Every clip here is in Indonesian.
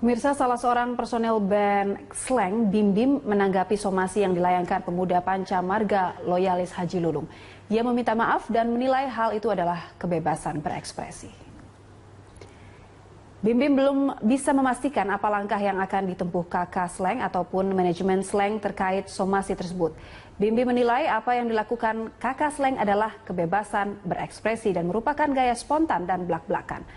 Pemirsa, salah seorang personel band Slank, Bim Bim, menanggapi somasi yang dilayangkan pemuda Panca Marga loyalis Haji Lulung. Ia meminta maaf dan menilai hal itu adalah kebebasan berekspresi. Bim Bim belum bisa memastikan apa langkah yang akan ditempuh kakak Slank ataupun manajemen Slank terkait somasi tersebut. Bim Bim menilai apa yang dilakukan kakak Slank adalah kebebasan berekspresi dan merupakan gaya spontan dan blak-blakan.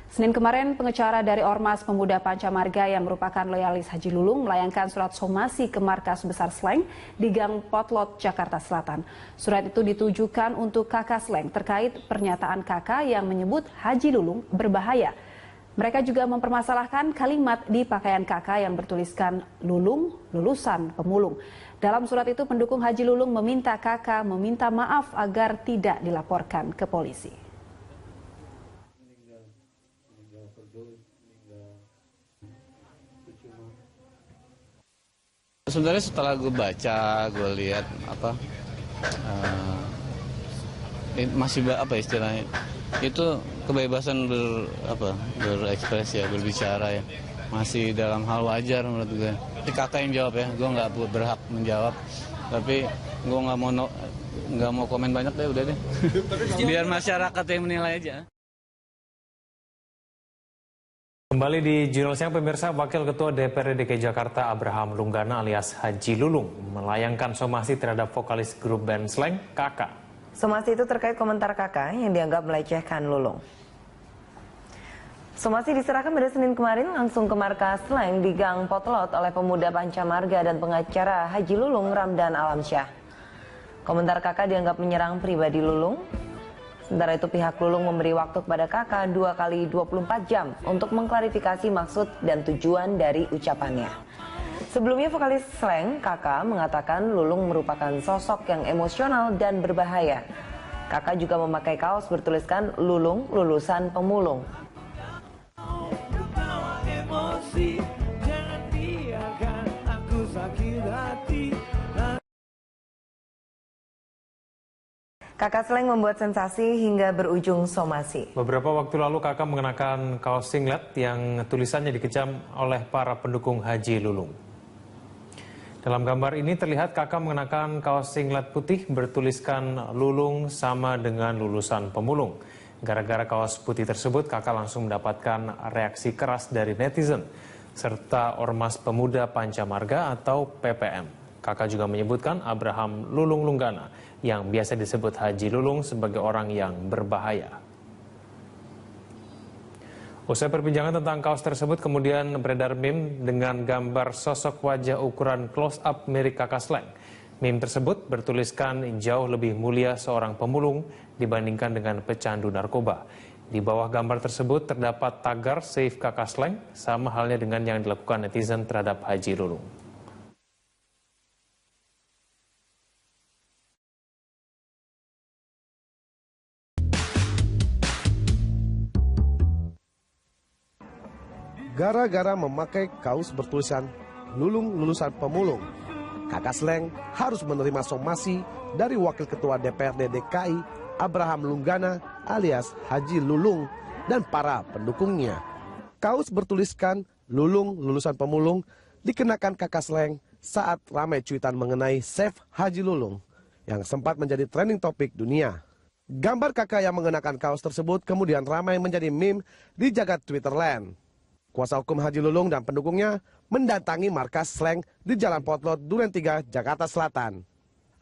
Senin kemarin, pengacara dari Ormas Pemuda Panca Marga yang merupakan loyalis Haji Lulung melayangkan surat somasi ke markas besar Slank di Gang Potlot, Jakarta Selatan. Surat itu ditujukan untuk kakak Slank terkait pernyataan kakak yang menyebut Haji Lulung berbahaya. Mereka juga mempermasalahkan kalimat di pakaian kakak yang bertuliskan Lulung, lulusan pemulung. Dalam surat itu, pendukung Haji Lulung meminta kakak meminta maaf agar tidak dilaporkan ke polisi. Sebenarnya setelah gue baca, gue lihat masih apa istilahnya, itu kebebasan berekspresi ya, berbicara ya, masih dalam hal wajar menurut gue. Ini kakak yang jawab ya, gue nggak berhak menjawab, tapi gue nggak mau komen banyak deh, udah deh, biar masyarakat yang menilai aja. Kembali di Jurnal Siang, pemirsa, Wakil Ketua DPRD DKI Jakarta Abraham Lunggana alias Haji Lulung melayangkan somasi terhadap vokalis grup band Slank, Kakak. Somasi itu terkait komentar Kakak yang dianggap melecehkan Lulung. Somasi diserahkan pada Senin kemarin langsung ke markas Slank di Gang Potlot oleh pemuda Panca Marga dan pengacara Haji Lulung, Ramdan Alamsyah. Komentar Kakak dianggap menyerang pribadi Lulung. Sementara itu pihak Lulung memberi waktu kepada kakak 2 kali 24 jam untuk mengklarifikasi maksud dan tujuan dari ucapannya. Sebelumnya vokalis Slank, Kakak, mengatakan Lulung merupakan sosok yang emosional dan berbahaya. Kakak juga memakai kaos bertuliskan Lulung, lulusan pemulung. Kakak Slank membuat sensasi hingga berujung somasi. Beberapa waktu lalu kakak mengenakan kaos singlet yang tulisannya dikecam oleh para pendukung Haji Lulung. Dalam gambar ini terlihat kakak mengenakan kaos singlet putih bertuliskan Lulung sama dengan lulusan pemulung. Gara-gara kaos putih tersebut kakak langsung mendapatkan reaksi keras dari netizen serta Ormas Pemuda Panca Marga atau PPM. Kakak juga menyebutkan Abraham Lulung Lunggana yang biasa disebut Haji Lulung sebagai orang yang berbahaya. Usai perbincangan tentang kaos tersebut, kemudian beredar meme dengan gambar sosok wajah ukuran close-up mirip kakak Slank. Meme tersebut bertuliskan jauh lebih mulia seorang pemulung dibandingkan dengan pecandu narkoba. Di bawah gambar tersebut terdapat tagar Save Kakak Slank, sama halnya dengan yang dilakukan netizen terhadap Haji Lulung. Gara-gara memakai kaos bertulisan Lulung lulusan pemulung, kakak Slank harus menerima somasi dari Wakil Ketua DPRD DKI Abraham Lunggana alias Haji Lulung dan para pendukungnya. Kaos bertuliskan Lulung lulusan pemulung dikenakan kakak Slank saat ramai cuitan mengenai Save Haji Lulung yang sempat menjadi trending topik dunia. Gambar kakak yang mengenakan kaos tersebut kemudian ramai menjadi meme di jagat Twitterland. Kuasa hukum Haji Lulung dan pendukungnya mendatangi markas Slank di Jalan Potlot, Duren 3, Jakarta Selatan.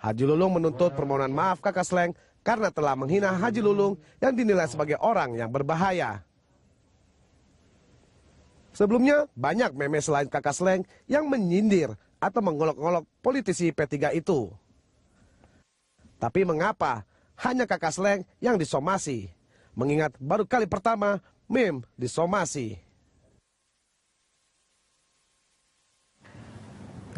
Haji Lulung menuntut permohonan maaf kakak Slank karena telah menghina Haji Lulung yang dinilai sebagai orang yang berbahaya. Sebelumnya, banyak meme selain kakak Slank yang menyindir atau mengolok-olok politisi P3 itu. Tapi mengapa hanya kakak Slank yang disomasi? Mengingat baru kali pertama meme disomasi.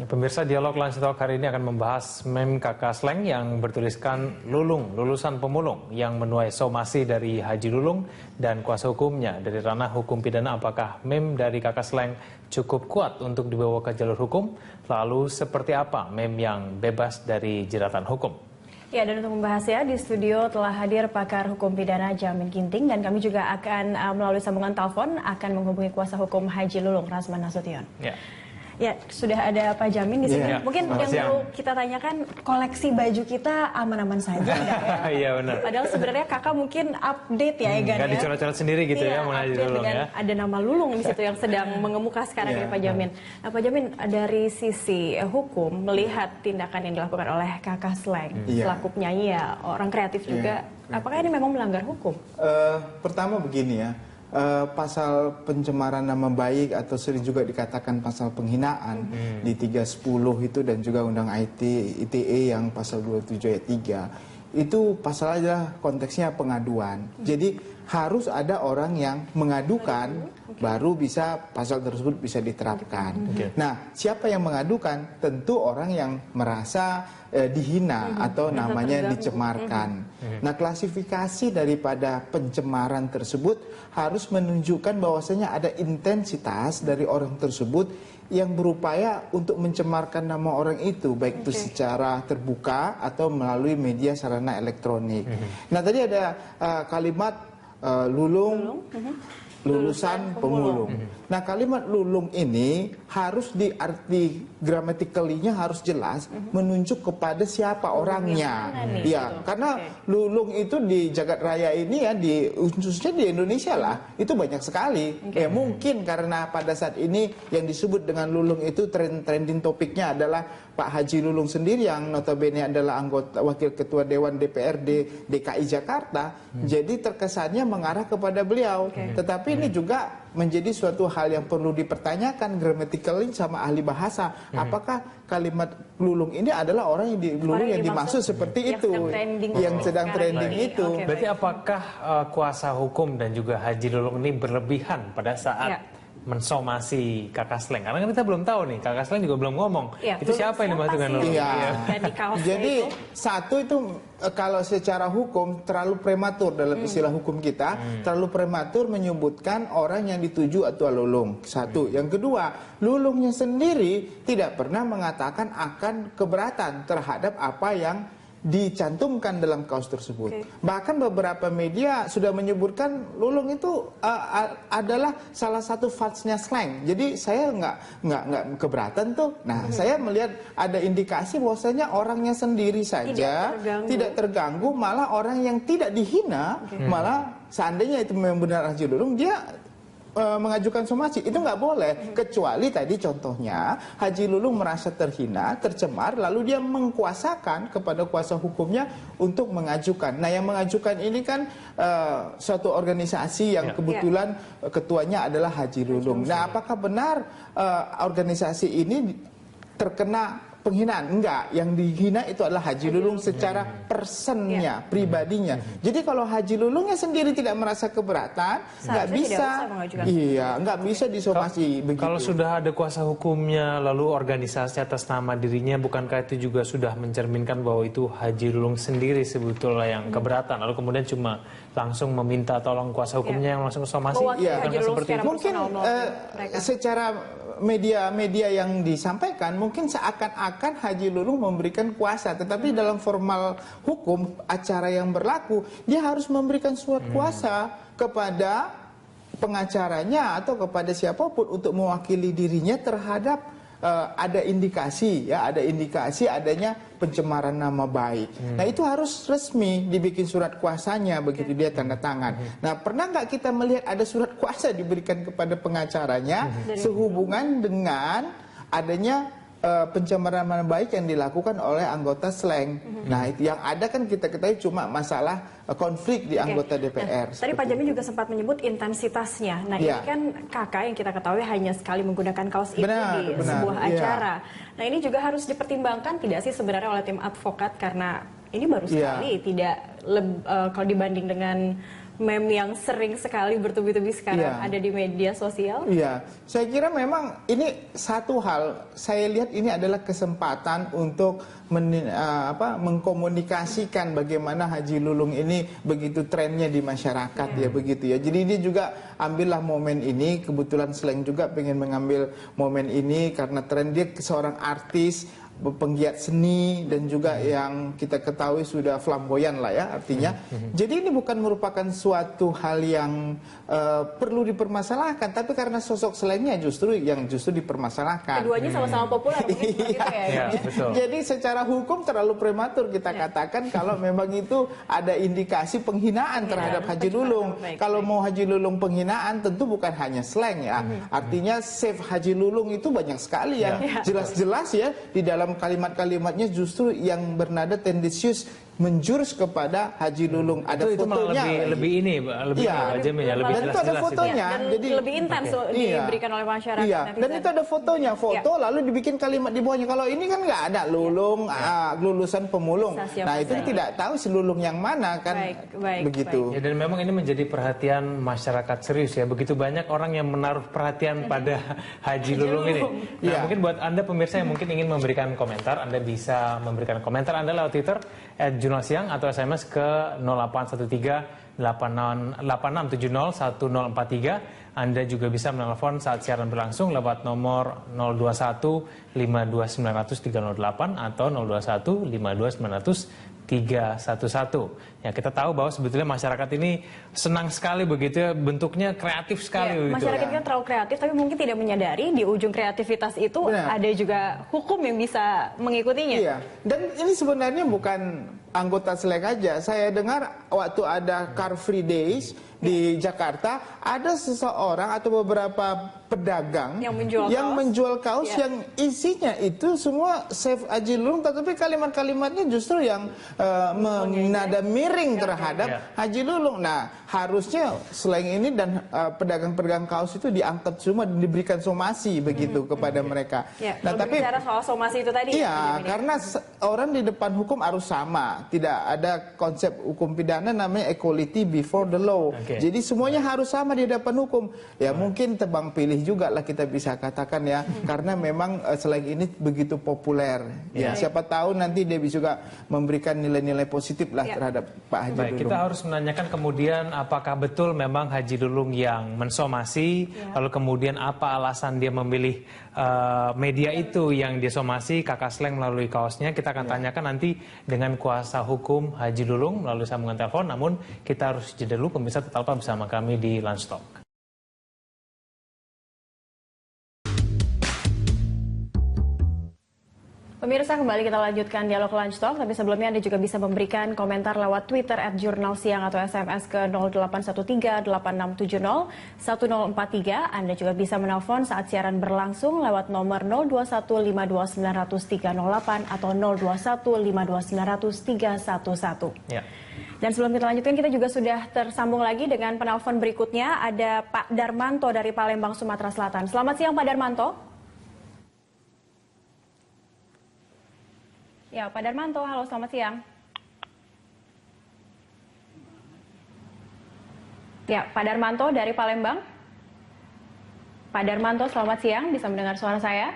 Pemirsa, Dialog Lunch Talk hari ini akan membahas meme kakak Slank yang bertuliskan Lulung, lulusan pemulung yang menuai somasi dari Haji Lulung dan kuasa hukumnya. Dari ranah hukum pidana, apakah meme dari kakak Slank cukup kuat untuk dibawa ke jalur hukum? Lalu seperti apa meme yang bebas dari jeratan hukum? Ya, dan untuk membahasnya di studio telah hadir pakar hukum pidana Jamin Ginting, dan kami juga akan melalui sambungan telepon akan menghubungi kuasa hukum Haji Lulung, Rasman Nasution. Ya, sudah ada Pak Jamin di sini. Mungkin yang perlu kita tanyakan, koleksi baju kita aman-aman saja enggak ya? Iya benar. Padahal sebenarnya kakak mungkin update ya, Egan ya. Nggak dicoret-coret sendiri gitu ya, Haji Lulung ya. Ada nama Lulung di situ yang sedang mengemuka sekarang ya Pak Jamin. Nah Pak Jamin, dari sisi hukum melihat tindakan yang dilakukan oleh kakak Sleng selaku penyanyi ya, orang kreatif juga, apakah ini memang melanggar hukum? Pertama begini ya. Pasal pencemaran nama baik atau sering juga dikatakan pasal penghinaan di 310 itu, dan juga undang ITE yang pasal 27 ayat 3 itu pasal aja konteksnya pengaduan. Jadi harus ada orang yang mengadukan baru bisa pasal tersebut bisa diterapkan. Nah, siapa yang mengadukan? Tentu orang yang merasa dihina atau namanya dicemarkan. Nah, klasifikasi daripada pencemaran tersebut harus menunjukkan bahwasanya ada intensitas dari orang tersebut yang berupaya untuk mencemarkan nama orang itu, baik itu secara terbuka atau melalui media sarana elektronik. Nah, tadi ada kalimat lulung, lulusan pemulung. Nah, kalimat lulung ini harus diarti gramatikalinya harus jelas, menunjuk kepada siapa orangnya. Ya, karena lulung itu di jagat raya ini ya, khususnya di Indonesia lah, itu banyak sekali. Ya mungkin karena pada saat ini yang disebut dengan lulung itu trending topiknya adalah Pak Haji Lulung sendiri yang notabene adalah anggota wakil ketua Dewan DPRD DKI Jakarta. Jadi terkesannya mengarah kepada beliau. Tetapi ini juga menjadi suatu hal yang perlu dipertanyakan gramatically sama ahli bahasa. Apakah kalimat lulung ini adalah orang yang dimaksud seperti itu, yang sedang trending itu. Berarti apakah kuasa hukum dan juga Haji Lulung ini berlebihan pada saat mensomasi kakak Sleng? Karena kan kita belum tahu nih, kakak Sleng juga belum ngomong. Itu siapa yang dimaksud dengan Lulung? Jadi satu itu kalau secara hukum terlalu prematur dalam istilah hukum kita, terlalu prematur menyebutkan orang yang dituju atau lulung. Satu. Yang kedua, lulungnya sendiri tidak pernah mengatakan akan keberatan terhadap apa yang dicantumkan dalam kaos tersebut. Bahkan beberapa media sudah menyebutkan lulung itu adalah salah satu fansnya Sleng. Jadi saya nggak keberatan tuh. Nah, saya melihat ada indikasi bahwasanya orangnya sendiri saja tidak terganggu, malah orang yang tidak dihina, malah seandainya itu memang benar Haji Lulung, dia mengajukan somasi. Itu nggak boleh, kecuali tadi contohnya Haji Lulung merasa terhina, tercemar, lalu dia mengkuasakan kepada kuasa hukumnya untuk mengajukan. Nah, yang mengajukan ini kan suatu organisasi yang kebetulan ketuanya adalah Haji Lulung. Nah, apakah benar organisasi ini terkena penghinaan? Enggak, yang dihina itu adalah Haji Lulung secara personnya, pribadinya. Jadi kalau Haji Lulungnya sendiri tidak merasa keberatan, nggak bisa, nggak bisa disomasi begitu. Kalau sudah ada kuasa hukumnya, lalu organisasi atas nama dirinya, bukankah itu juga sudah mencerminkan bahwa itu Haji Lulung sendiri sebetulnya yang keberatan, lalu kemudian cuma langsung meminta tolong kuasa hukumnya yang langsung somasi? Seperti itu. Mungkin secara media yang disampaikan mungkin seakan-akan Haji Lulung memberikan kuasa, tetapi dalam formal hukum acara yang berlaku dia harus memberikan surat kuasa kepada pengacaranya atau kepada siapapun untuk mewakili dirinya terhadap ada indikasi adanya pencemaran nama baik. Nah, itu harus resmi dibikin surat kuasanya begitu dia tanda tangan. Nah, pernah nggak kita melihat ada surat kuasa diberikan kepada pengacaranya sehubungan dengan adanya pencemaran nama baik yang dilakukan oleh anggota Sleng? Nah, itu yang ada kan kita ketahui cuma masalah konflik di anggota DPR. Tadi Pak Jamin juga sempat menyebut intensitasnya. Nah, ini kan kakak yang kita ketahui hanya sekali menggunakan kaos itu di sebuah acara. Nah, ini juga harus dipertimbangkan tidak sih sebenarnya oleh tim advokat, karena ini baru sekali, tidak kalau dibanding dengan meme yang sering sekali bertubi-tubi sekarang ada di media sosial? Iya, saya kira memang ini satu hal, saya lihat ini adalah kesempatan untuk mengkomunikasikan bagaimana Haji Lulung ini begitu trennya di masyarakat begitu ya. Jadi dia juga ambillah momen ini, kebetulan Sleng juga pengen mengambil momen ini karena tren dia seorang artis, penggiat seni dan juga yang kita ketahui sudah flamboyan lah ya artinya. Jadi ini bukan merupakan suatu hal yang perlu dipermasalahkan, tapi karena sosok slengnya justru dipermasalahkan. Keduanya sama-sama populer mungkin seperti itu ya. Jadi secara hukum terlalu prematur kita katakan kalau memang itu ada indikasi penghinaan terhadap Haji Lulung. Kalau mau Haji Lulung penghinaan tentu bukan hanya slang ya. Artinya save Haji Lulung itu banyak sekali yang jelas-jelas ya di dalam kalimat-kalimatnya justru yang bernada tendensius menjurus kepada Haji Lulung. Ada itu fotonya. lebih lebih jelas-jelas. Dan itu ada fotonya. Dan Jadi lebih intens diberikan oleh masyarakat. Dan itu ada fotonya, lalu dibikin kalimat di bawahnya. Kalau ini kan nggak ada Lulung, lulusan pemulung. Nah itu tidak tahu si Lulung yang mana kan, begitu. Ya, dan memang ini menjadi perhatian masyarakat serius ya. Begitu banyak orang yang menaruh perhatian pada Haji Lulung ini. Nah, mungkin buat Anda pemirsa yang mungkin ingin memberikan komentar, Anda bisa memberikan komentar Anda lewat Twitter @jurnalsiang atau SMS ke 0813 8670 1043. Anda juga bisa menelpon saat siaran berlangsung lewat nomor 021 52900 308 atau 021 52900 311. Ya, kita tahu bahwa sebetulnya masyarakat ini senang sekali begitu ya, bentuknya kreatif sekali. Masyarakat kan terlalu kreatif, tapi mungkin tidak menyadari di ujung kreativitas itu ada juga hukum yang bisa mengikutinya. Iya, dan ini sebenarnya bukan anggota slang aja. Saya dengar waktu ada Car Free Days di Jakarta, ada seseorang atau beberapa pedagang yang menjual kaos yang isinya itu semua save Haji Lulung, tetapi kalimat-kalimatnya justru yang menada miring terhadap Haji Lulung. Nah, harusnya slang ini dan pedagang-pedagang kaos itu diangkat semua dan diberikan somasi begitu kepada mereka. Nah, tapi bicara soal somasi itu tadi. Iya, karena orang di depan hukum harus sama. Tidak ada konsep hukum pidana namanya equality before the law. Jadi semuanya harus sama di depan hukum. Ya mungkin tebang pilih juga lah kita bisa katakan ya, karena memang slang ini begitu populer. Ya, siapa tahu nanti dia bisa juga memberikan nilai-nilai positif lah terhadap Pak Haji Lulung. Kita harus menanyakan kemudian apakah betul memang Haji Lulung yang mensomasi, lalu kemudian apa alasan dia memilih media itu yang disomasi, Kakak Sleng melalui kaosnya. Kita akan tanyakan nanti dengan kuasa hukum Haji Lulung melalui sambungan telepon. Namun kita harus jeda dulu, pemirsa tetaplah bersama kami di Lunch Talk. Pemirsa, kembali kita lanjutkan dialog Lunch Talk, tapi sebelumnya Anda juga bisa memberikan komentar lewat Twitter @jurnalsiang atau SMS ke 0813 8670 1043. Anda juga bisa menelpon saat siaran berlangsung lewat nomor 021 52900 308 atau 021 52900 311. Dan sebelum kita lanjutkan, kita juga sudah tersambung lagi dengan penelpon berikutnya. Ada Pak Darmanto dari Palembang, Sumatera Selatan. Selamat siang, Pak Darmanto. Ya, Pak Darmanto, halo, selamat siang. Ya, Pak Darmanto dari Palembang. Pak Darmanto, selamat siang, bisa mendengar suara saya?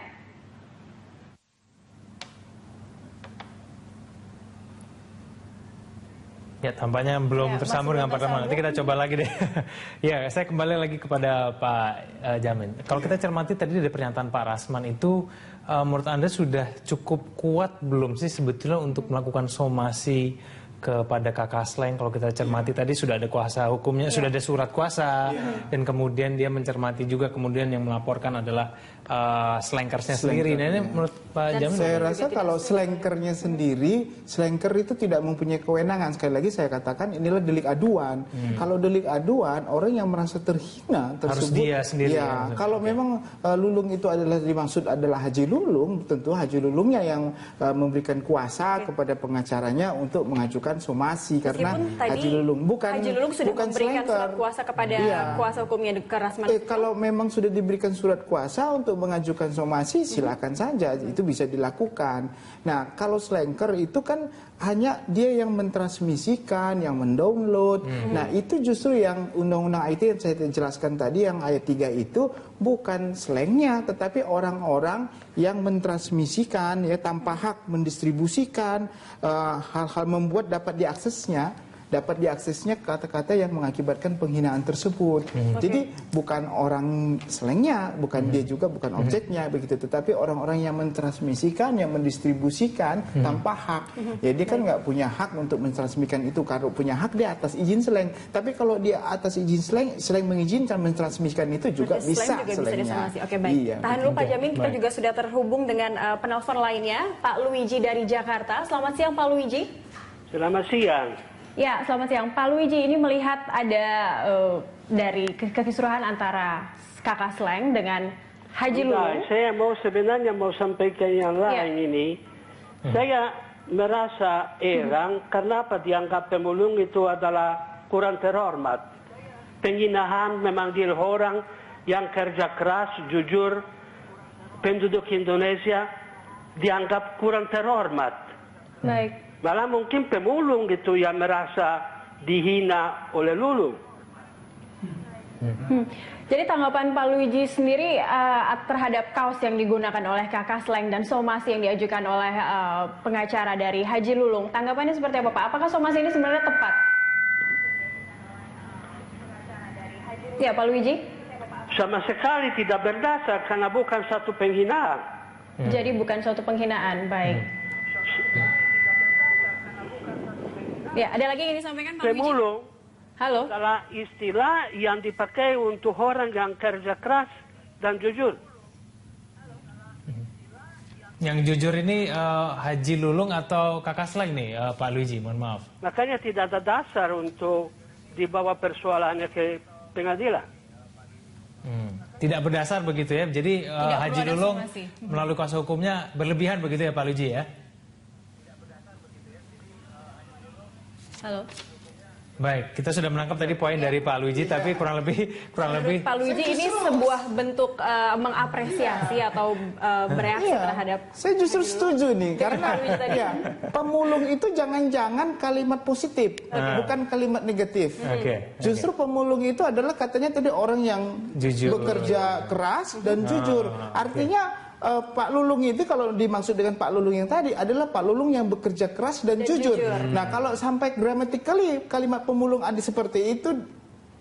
Ya, tampaknya belum tersambung dengan Pak Darmanto. Nanti kita coba lagi deh. Ya, saya kembali lagi kepada Pak Jamin. Kalau kita cermati tadi dari pernyataan Pak Rasman itu, menurut Anda sudah cukup kuat belum sih sebetulnya untuk melakukan somasi kepada Kakak Sleng? Kalau kita cermati tadi sudah ada kuasa hukumnya, sudah ada surat kuasa, dan kemudian dia mencermati juga kemudian yang melaporkan adalah slankersnya sendiri. Nah, ini menurut Pak Jamin? Saya rasa kalau slankernya sendiri, slanker itu tidak mempunyai kewenangan. Sekali lagi saya katakan inilah delik aduan. Kalau delik aduan, orang yang merasa terhina tersebut, harus dia sendiri. Ya, kalau memang Lulung itu adalah dimaksud adalah Haji Lulung, tentu Haji Lulungnya yang memberikan kuasa kepada pengacaranya untuk mengajukan somasi. Karena Haji Lulung Haji Lulung sudah memberikan surat kuasa kepada kuasa hukumnya ke Rasman. Kalau memang sudah diberikan surat kuasa untuk mengajukan somasi, silakan saja, itu bisa dilakukan. Nah, kalau slanker itu kan hanya dia yang mentransmisikan, yang mendownload. Nah, itu justru yang undang-undang IT yang saya jelaskan tadi, yang ayat 3 itu bukan slangnya, tetapi orang-orang yang mentransmisikan ya tanpa hak mendistribusikan hal-hal membuat dapat diaksesnya. dapat diaksesnya kata-kata yang mengakibatkan penghinaan tersebut. Jadi bukan orang slangnya, bukan dia juga bukan objeknya begitu, tetapi orang-orang yang mentransmisikan, yang mendistribusikan tanpa hak. Ya dia kan nggak punya hak untuk mentransmisikan itu. Kalau punya hak dia atas izin slang. Tapi kalau dia atas izin slang mengizinkan mentransmisikan itu juga bisa slangnya. Oke, baik. Iya, Tahan dulu Pak Jamin, kita juga sudah terhubung dengan penelpon lainnya, Pak Luigi dari Jakarta. Selamat siang Pak Luigi. Selamat siang. Ya, selamat siang. Pak Luigi, ini melihat ada dari kekisruhan antara kakak slang dengan Haji Lulung. Saya sebenarnya mau sampaikan yang lain ini. Saya merasa heran kenapa dianggap pemulung itu adalah kurang terhormat. Penghinaan memang diri orang yang kerja keras, jujur, penduduk Indonesia dianggap kurang terhormat. Baik. Malah mungkin pemulung itu yang merasa dihina oleh Lulung. Jadi tanggapan Pak Luigi sendiri terhadap kaos yang digunakan oleh kakak slang dan somasi yang diajukan oleh pengacara dari Haji Lulung, tanggapannya seperti apa Pak? Apakah somasi ini sebenarnya tepat? Ya Pak Luigi? Sama sekali tidak berdasar karena bukan satu penghinaan. Jadi bukan suatu penghinaan, baik. Ya, ada lagi yang disampaikan Pak Luigi? Pemulung Halo. adalah istilah yang dipakai untuk orang yang kerja keras dan jujur. Yang jujur ini Haji Lulung atau kakak slang nih Pak Luigi, mohon maaf. Makanya tidak ada dasar untuk dibawa persoalannya ke pengadilan. Tidak berdasar begitu ya. Jadi Haji Lulung melalui kuasa hukumnya berlebihan begitu ya Pak Luigi ya. Halo. Baik, kita sudah menangkap tadi poin dari Pak Luigi, tapi kurang lebih Pak Luigi ini sebuah bentuk mengapresiasi atau bereaksi terhadap. Saya justru setuju nih karena ya, pemulung itu jangan-jangan kalimat positif, bukan kalimat negatif. Justru pemulung itu adalah katanya tadi orang yang jujur, bekerja keras dan jujur. Artinya Pak Lulung itu kalau dimaksud dengan Pak Lulung yang tadi adalah Pak Lulung yang bekerja keras dan jujur. Nah kalau sampai grammatically kalimat pemulung ada seperti itu,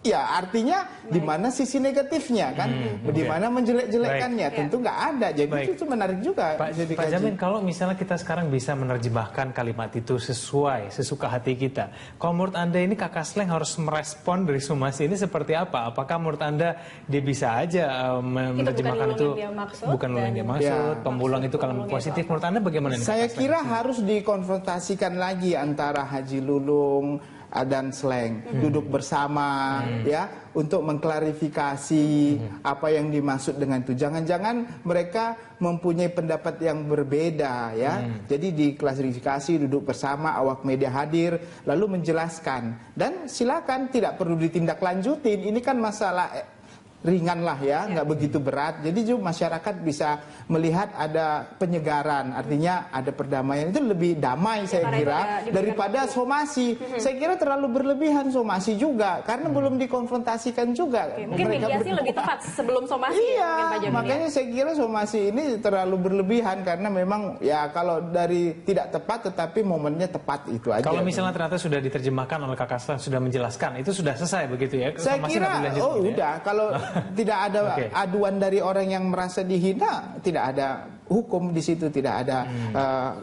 ya artinya di mana sisi negatifnya kan, di mana menjelek-jelekannya, tentu nggak ada. Jadi itu menarik juga. Pak Jamin, kalau misalnya kita sekarang bisa menerjemahkan kalimat itu sesuai sesuka hati kita, kalau menurut Anda ini kakak slang harus merespon dari somasi ini seperti apa? Apakah menurut Anda dia bisa aja menerjemahkan itu bukan Lulung yang dia maksud, pemulung itu kalau positif, menurut Anda bagaimana? Saya kira harus dikonfrontasikan lagi antara Haji Lulung dan slang, duduk bersama ya untuk mengklarifikasi apa yang dimaksud dengan itu. Jangan-jangan mereka mempunyai pendapat yang berbeda ya. Jadi diklarifikasi, duduk bersama, awak media hadir lalu menjelaskan, dan silakan tidak perlu ditindaklanjutin. Ini kan masalah ringan lah ya, nggak begitu berat. Jadi juga masyarakat bisa melihat ada penyegaran, artinya ada perdamaian. Itu lebih damai saya kira daripada somasi. Saya kira terlalu berlebihan somasi juga, karena belum dikonfrontasikan juga. Mungkin mediasi lebih tepat sebelum somasi. Iya, makanya saya kira somasi ini terlalu berlebihan karena memang ya kalau dari tidak tepat tetapi momennya tepat itu aja. Kalau misalnya ternyata sudah diterjemahkan oleh kakak slang, sudah menjelaskan, itu sudah selesai begitu ya? Saya kira udah kalau tidak ada aduan dari orang yang merasa dihina, tidak ada hukum di situ, tidak ada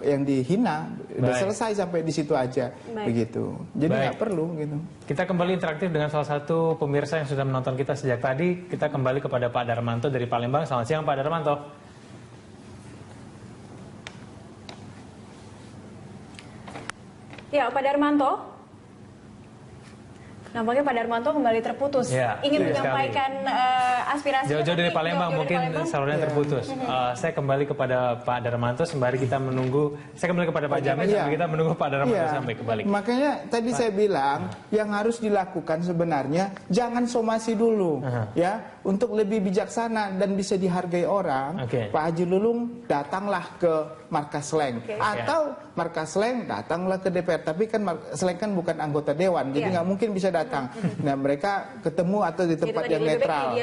yang dihina, sudah selesai sampai di situ aja, begitu. Jadi nggak perlu gitu. Kita kembali interaktif dengan salah satu pemirsa yang sudah menonton kita sejak tadi. Kita kembali kepada Pak Darmanto dari Palembang. Selamat siang Pak Darmanto. Ya, Pak Darmanto. Nampaknya Pak Darmanto kembali terputus. Ingin menyampaikan aspirasi. Jauh-jauh dari Palembang, mungkin salurnya terputus. Saya kembali kepada Pak Darmanto sembari kita menunggu. Saya kembali kepada Pak Jamin sembari kita menunggu Pak Darmanto sampai kembali. Makanya tadi saya bilang yang harus dilakukan sebenarnya jangan somasi dulu, ya. untuk lebih bijaksana dan bisa dihargai orang, Pak Haji Lulung datanglah ke markas Slank atau markas Slank datanglah ke DPR. Tapi kan Slank kan bukan anggota dewan, jadi nggak mungkin bisa datang. Nah, mereka ketemu atau di tempat yang netral.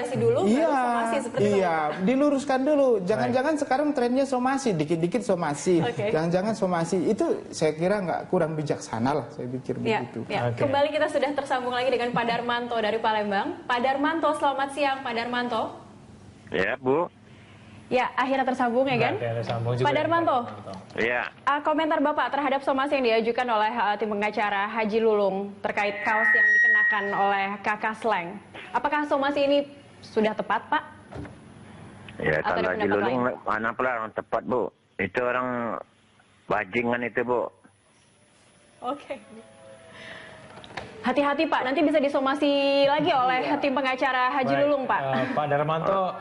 Iya, diluruskan dulu. Jangan-jangan sekarang trennya somasi, dikit-dikit somasi, jangan-jangan somasi. Itu saya kira nggak kurang bijaksana lah, saya pikir begitu. Kembali kita sudah tersambung lagi dengan Pak Darmanto dari Palembang. Pak Darmanto, selamat siang Pak Darmanto. Ya, Bu. Ya, akhirnya tersambung ya kan? Pak Darmanto. Ya. Komentar Bapak terhadap somasi yang diajukan oleh tim pengacara Haji Lulung terkait kaos yang dikenakan oleh Kakak Slank. Apakah somasi ini sudah tepat, Pak? Ya, kalau Haji Lulung mana pula orang tepat, Bu. Itu orang bajingan itu, Bu. Oke. Hati-hati Pak, nanti bisa disomasi lagi oleh tim pengacara Haji Lulung, Pak. Pak Darmanto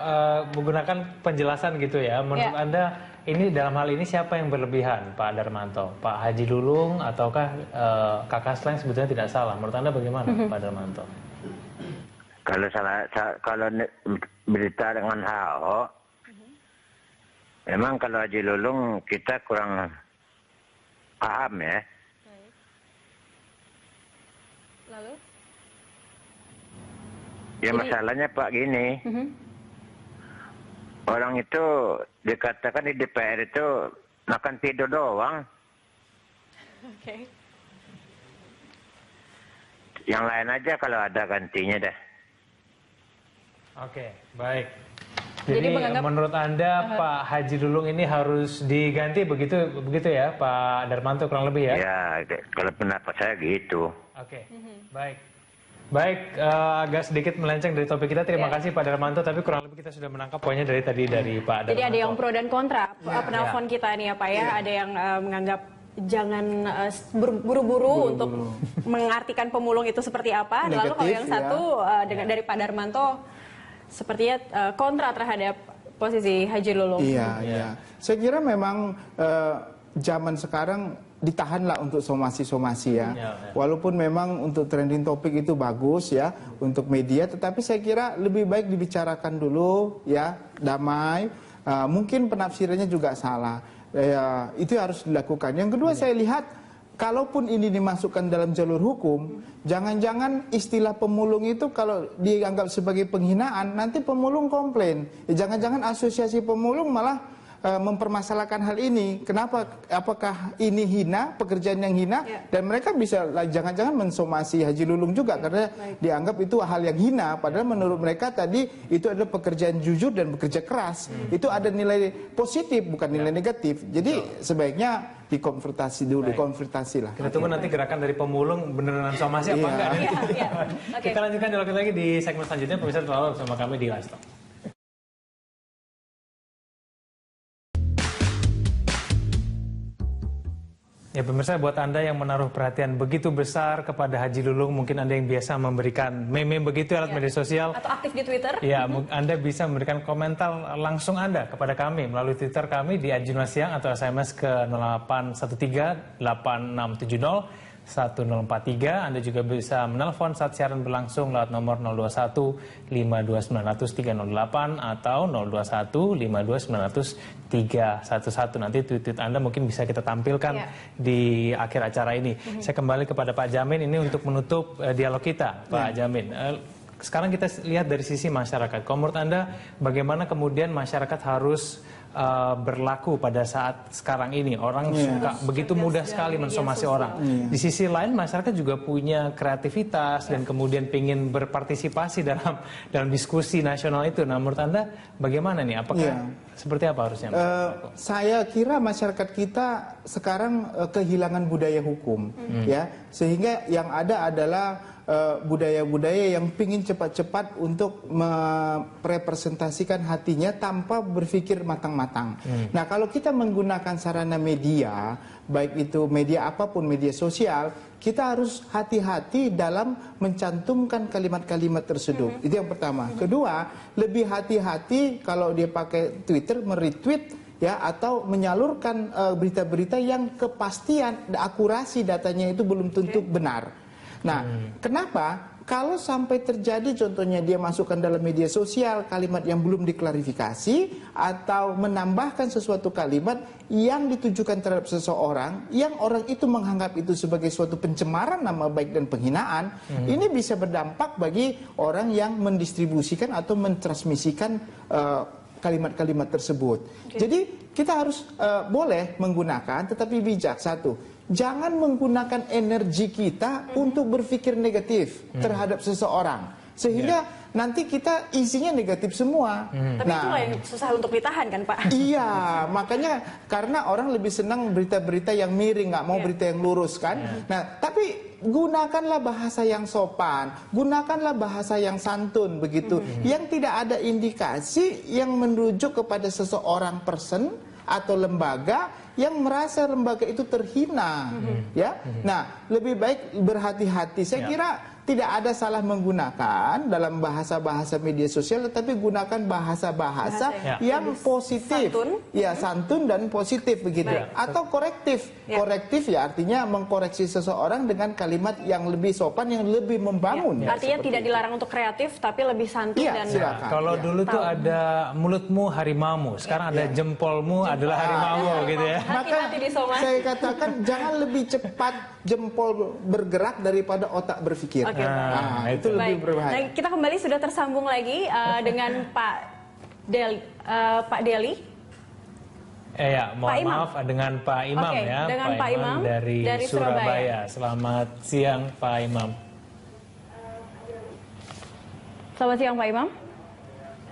menggunakan penjelasan gitu ya. Menurut Anda ini dalam hal ini siapa yang berlebihan, Pak Darmanto? Pak Haji Lulung ataukah Kakak Slank sebetulnya tidak salah? Menurut Anda bagaimana, Pak Darmanto? Kalau berita dengan HO, memang kalau Haji Lulung kita kurang paham ya. Lalu? Ya masalahnya Pak gini, orang itu dikatakan di DPR itu makan tidur doang. Yang lain aja kalau ada gantinya dah. Oke, baik. Jadi menurut Anda Pak Haji Lulung ini harus diganti begitu ya, Pak Darmanto kurang lebih ya? Ya, kalau pendapat saya gitu. Oke, baik. Baik, agak sedikit melenceng dari topik kita. Terima kasih Pak Darmanto, tapi kurang lebih kita sudah menangkap poinnya dari tadi dari Pak Darmanto. Jadi ada yang pro dan kontra penelpon kita nih ya Pak ya. Ada yang menganggap jangan buru-buru untuk mengartikan pemulung itu seperti apa. Lalu kalau yang satu dari Pak Darmanto sepertinya kontra terhadap posisi Haji Lulung. Iya. Saya kira memang zaman sekarang ditahanlah untuk somasi-somasi ya. Walaupun memang untuk trending topik itu bagus ya untuk media, tetapi saya kira lebih baik dibicarakan dulu ya, damai. Mungkin penafsirannya juga salah. Itu harus dilakukan. Yang kedua saya lihat, kalaupun ini dimasukkan dalam jalur hukum, jangan-jangan istilah pemulung itu kalau dianggap sebagai penghinaan, nanti pemulung komplain. Jangan-jangan asosiasi pemulung malah mempermasalahkan hal ini. Kenapa? Apakah ini hina, pekerjaan yang hina? Dan mereka bisa jangan-jangan mensomasi Haji Lulung juga karena dianggap itu hal yang hina. Padahal menurut mereka tadi itu adalah pekerjaan jujur dan bekerja keras. Itu ada nilai positif bukan nilai negatif. Jadi sebaiknya dikonfrontasi dulu, konfrontasi lah. Kita tunggu nanti gerakan dari pemulung beneran somasi apa enggak. Kita lanjutkan dialog lagi di segmen selanjutnya. Pemirsa selalu bersama kami di Live Talk. Ya pemirsa, buat Anda yang menaruh perhatian begitu besar kepada Haji Lulung, mungkin Anda yang biasa memberikan meme begitu lewat media sosial. Atau aktif di Twitter. Ya, Anda bisa memberikan komentar langsung Anda kepada kami melalui Twitter kami di @junasiang atau SMS ke 0813 8670 1043. Anda juga bisa menelpon saat siaran berlangsung lewat nomor 021 52900 308 atau 021 52900 311. Nanti tweet Anda mungkin bisa kita tampilkan di akhir acara ini. Saya kembali kepada Pak Jamin ini untuk menutup dialog kita, Pak Jamin. Sekarang kita lihat dari sisi masyarakat. Kalau menurut Anda, bagaimana kemudian masyarakat harus berlaku pada saat sekarang ini? Orang suka begitu mudah sekali mensomasi orang. Di sisi lain, masyarakat juga punya kreativitas dan kemudian ingin berpartisipasi dalam diskusi nasional itu. Nah, menurut Anda bagaimana nih? Apakah seperti apa harusnya? Saya kira masyarakat kita sekarang kehilangan budaya hukum, ya, sehingga yang ada adalah budaya-budaya yang pingin cepat-cepat untuk merepresentasikan hatinya tanpa berpikir matang-matang. Nah, kalau kita menggunakan sarana media, baik itu media apapun, media sosial, kita harus hati-hati dalam mencantumkan kalimat-kalimat tersebut. Itu yang pertama. Kedua, lebih hati-hati kalau dia pakai Twitter, meretweet ya, atau menyalurkan berita-berita yang kepastian akurasi datanya itu belum tentu benar. Nah, kenapa? Kalau sampai terjadi contohnya dia masukkan dalam media sosial kalimat yang belum diklarifikasi atau menambahkan sesuatu kalimat yang ditujukan terhadap seseorang yang orang itu menganggap itu sebagai suatu pencemaran nama baik dan penghinaan, ini bisa berdampak bagi orang yang mendistribusikan atau mentransmisikan kalimat-kalimat tersebut. Jadi kita harus boleh menggunakan tetapi bijak. Satu, jangan menggunakan energi kita untuk berpikir negatif terhadap seseorang. Sehingga nanti kita isinya negatif semua. Tapi itulah yang susah untuk ditahan kan Pak? Iya, makanya karena orang lebih senang berita-berita yang miring, nggak mau berita yang lurus kan. Nah, tapi gunakanlah bahasa yang sopan, gunakanlah bahasa yang santun begitu. Yang tidak ada indikasi yang merujuk kepada seseorang person atau lembaga yang merasa lembaga itu terhina, ya. Nah, lebih baik berhati-hati. Saya kira tidak ada salah menggunakan dalam bahasa-bahasa media sosial, tetapi gunakan bahasa-bahasa yang positif, santun dan positif begitu, atau korektif. Korektif ya artinya mengkoreksi seseorang dengan kalimat yang lebih sopan, yang lebih membangun. Artinya tidak dilarang untuk kreatif, tapi lebih santun dan. Kalau dulu tuh ada mulutmu harimaumu, sekarang ada jempolmu adalah harimau gitu ya. Maka saya katakan jangan lebih cepat jempol bergerak daripada otak berpikir. Itu lebih berbahaya. Nah, kita kembali sudah tersambung lagi dengan Pak Deli. Mohon maaf dengan Pak Imam ya. Dengan Pak Imam dari Surabaya. Selamat siang Pak Imam. Selamat siang Pak Imam.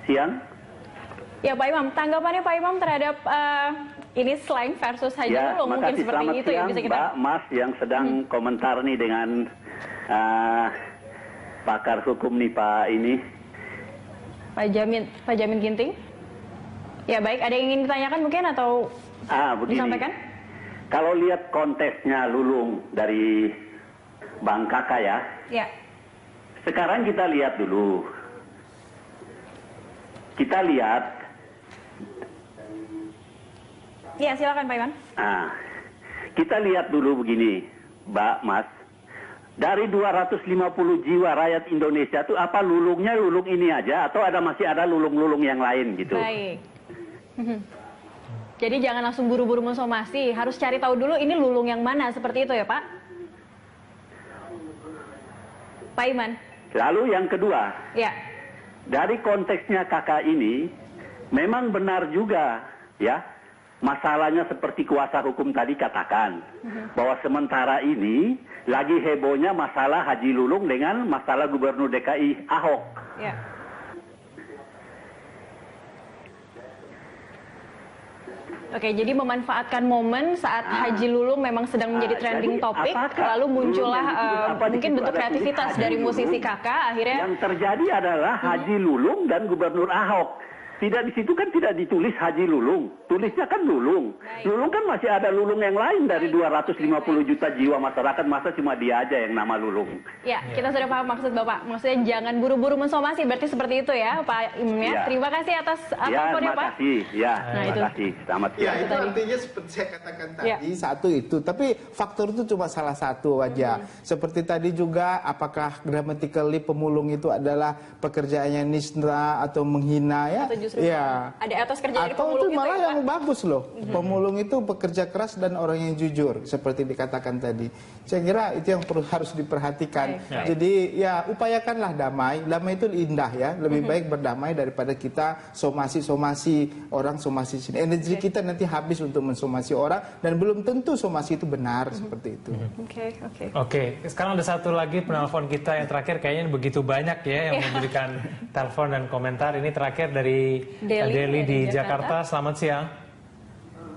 Siang. Ya Pak Imam, tanggapannya Pak Imam terhadap ini slang versus Haji Lulung mungkin seperti itu siang, ya bisa kita. Mbak Mas yang sedang komentar nih dengan pakar hukum nih Pak ini. Pak Jamin Ginting. Ya baik, ada yang ingin ditanyakan mungkin atau disampaikan? Kalau lihat konteksnya Lulung dari Bang Kakak ya. Ya. Sekarang kita lihat dulu. Kita lihat. Ya silakan Pak Iwan. Kita lihat dulu begini, Mbak Mas. Dari 250 jiwa rakyat Indonesia itu apa lulungnya lulung ini aja atau masih ada lulung-lulung yang lain gitu? Baik. Jadi jangan langsung buru-buru mensomasi, harus cari tahu dulu ini lulung yang mana, seperti itu ya Pak? Pak Iman. Lalu yang kedua, dari konteksnya kakak ini, memang benar juga ya, masalahnya seperti kuasa hukum tadi katakan, bahwa sementara ini lagi hebohnya masalah Haji Lulung dengan masalah Gubernur DKI Ahok. Oke, jadi memanfaatkan momen saat Haji Lulung memang sedang menjadi trending topik, lalu muncullah mungkin bentuk kreativitas dari musisi kakak, akhirnya. Yang terjadi adalah Haji Lulung dan Gubernur Ahok. Tidak di situ kan tidak ditulis Haji Lulung, tulisnya kan Lulung. Lulung kan masih ada Lulung yang lain dari 250 juta jiwa masyarakat, masa cuma dia aja yang nama Lulung. Ya, kita sudah paham maksud Bapak. Maksudnya jangan buru-buru mensomasi, berarti seperti itu ya Pak Imam ya. Terima kasih atas teleponnya Pak. Terima kasih. Selamat siang. Itu artinya seperti saya katakan tadi, satu itu. Tapi faktor itu cuma salah satu aja. Seperti tadi juga, apakah grammatically pemulung itu adalah pekerjaannya nisra atau menghina ya? Ada atas kerja dari atau pemulung itu malah ya, yang bagus loh. Pemulung itu bekerja keras dan orang yang jujur seperti dikatakan tadi. Saya kira itu yang harus diperhatikan. Jadi ya upayakanlah damai. Damai itu indah ya. Lebih baik berdamai daripada kita somasi orang somasi sini. Energi kita nanti habis untuk mensomasi orang dan belum tentu somasi itu benar seperti itu. Oke, sekarang ada satu lagi penelpon kita yang terakhir, kayaknya begitu banyak ya yang memberikan telepon dan komentar. Ini terakhir dari Deli di Jakarta. Selamat siang.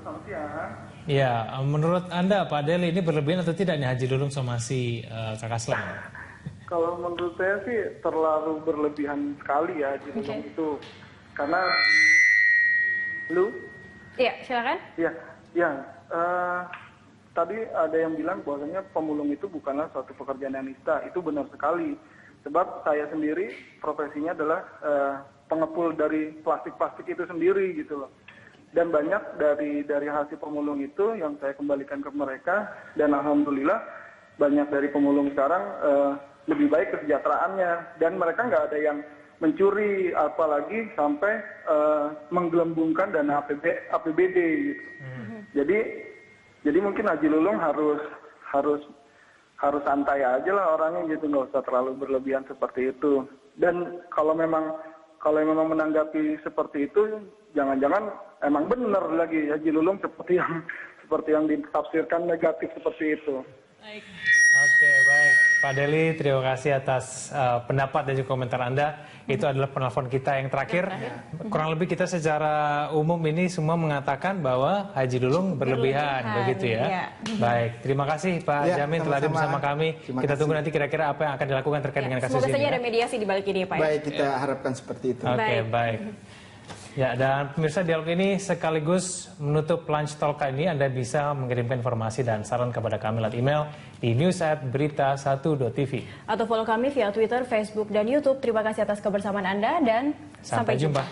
Selamat siang. Ya, menurut Anda Pak Deli, ini berlebihan atau tidak nih Haji Lulung somasi kakak Slang? Kalau menurut saya sih terlalu berlebihan sekali ya Haji Lulung itu. Karena Iya, silakan. Tadi ada yang bilang bahwasanya pemulung itu bukanlah suatu pekerjaan yang nista. Itu benar sekali. Sebab saya sendiri profesinya adalah pengepul dari plastik-plastik itu sendiri gitu loh. Dan banyak dari hasil pemulung itu yang saya kembalikan ke mereka, dan alhamdulillah banyak dari pemulung sekarang lebih baik kesejahteraannya, dan mereka nggak ada yang mencuri, apalagi sampai menggelembungkan dana APBD gitu. Jadi mungkin Haji Lulung harus santai aja lah orangnya gitu, nggak usah terlalu berlebihan seperti itu. Dan kalau memang menanggapi seperti itu, jangan-jangan emang benar lagi Haji Lulung seperti yang ditafsirkan negatif seperti itu. Baik. Oke, baik. Pak Deli, terima kasih atas pendapat dan juga komentar Anda. Itu adalah penelpon kita yang terakhir. Kurang lebih kita secara umum ini semua mengatakan bahwa Haji Lulung berlebihan, begitu ya. Baik, terima kasih Pak Jamin telah hadir bersama kami. Kita tunggu nanti kira-kira apa yang akan dilakukan terkait dengan kasus ini. Semoga saja ada mediasi di balik ini ya Pak. Baik, kita harapkan seperti itu. Oke, baik. Ya, dan pemirsa, dialog ini sekaligus menutup Lunch Talk kali ini. Anda bisa mengirimkan informasi dan saran kepada kami lewat email di news@berita1.tv. Atau follow kami via Twitter, Facebook, dan YouTube. Terima kasih atas kebersamaan Anda dan sampai jumpa.